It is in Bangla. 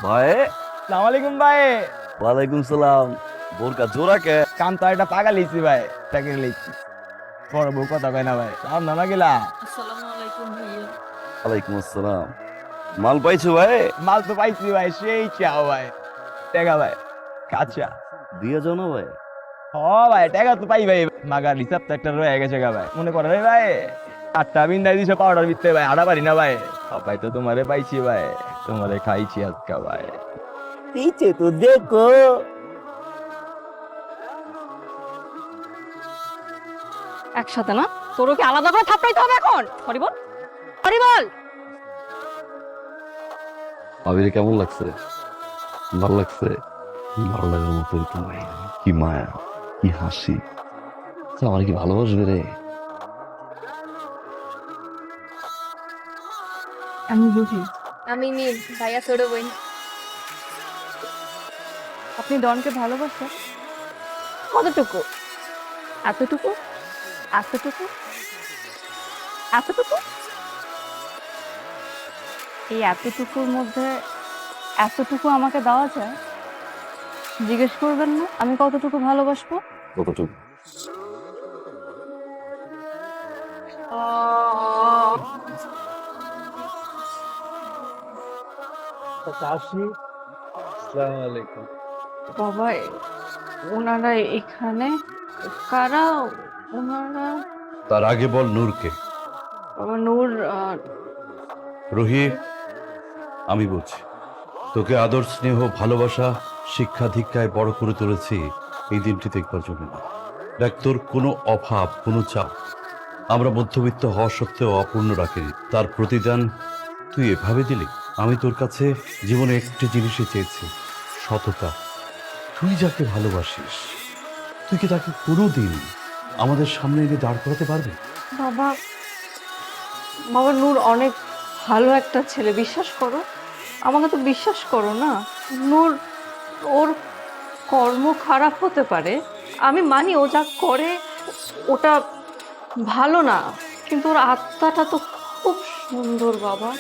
ভাই। সালাম আলাইকুম ভাই। ওয়ালাইকুম সালাম। বোরকা জোড়া কে? কাম তো একটা পাগা লিছি ভাই, তাকে লিছি। বড় বউ কথা কয় না ভাই, সালাম না গেলা। আসসালামু আলাইকুম ভাইয়া। ওয়ালাইকুম আসসালাম। মাল পাইছো ভাই? মাল তো পাইছি ভাই, সেই চাও ভাই। টেকা ভাই, কাঁচা। দিয়ে যাও না ভাই। হ ভাই, টেকা তো পাই ভাই। মাগার হিসাব তো একটা রয়ে গেছে গা ভাই, মনে করে ভাই। আটটা বিন্দাই দিছে পাউডার বিতে ভাই, আড়া পারি না ভাই। সবাই তো তোমারে পাইছি ভাই, তোমারে খাইছি আজকা ভাই। পিছে তো দেখো। একসাথে না, তোরও কি আলাদা করে থাপড়াইতে হবে এখন? সরি বল, সরি বল। ভাবিরে কেমন লাগছে? ভালো লাগছে? ভালো লাগার মতো তো নাই। কি মায়া, কি হাসি। আচ্ছা, আমার কি ভালোবাসবে রে? আমি বুঝি। আমি নীল, ভাইয়া ছোট বোন। আপনি ডনকে ভালোবাসেন কতটুকু? এতটুকু, এতটুকু, এতটুকু? এই এতটুকুর মধ্যে এতটুকু আমাকে দেওয়া যায়? জিজ্ঞেস করবেন না আমি কতটুকু ভালোবাসবো? কতটুকু? বাবা, ওনারা এখানে কারা? ওনারা তার আগে বল নূরকে। বাবা নূর রুহি, আমি বলছি, তোকে আদর স্নেহ ভালোবাসা শিক্ষা দীক্ষায় বড় করে তুলেছি এই দিনটি দেখবার জন্য না। দেখ, তোর কোনো অভাব কোনো চাপ আমরা মধ্যবিত্ত হওয়া সত্ত্বেও অপূর্ণ রাখিনি। তার প্রতিদান তুই এভাবে দিলি। আমি তোর কাছে জীবনে একটি জিনিসই চেয়েছি, সততা। তুই যাকে ভালোবাসিস, তুই কি তাকে কোনোদিন আমাদের সামনে এনে দাঁড় করাতে পারবি? বাবা, বাবা নূর অনেক ভালো একটা ছেলে, বিশ্বাস করো। আমাকে তো বিশ্বাস করো না। নূর, ওর কর্ম খারাপ হতে পারে, আমি মানি ও যা করে ওটা ভালো না, কিন্তু ওর আত্মাটা তো খুব সুন্দর বাবা।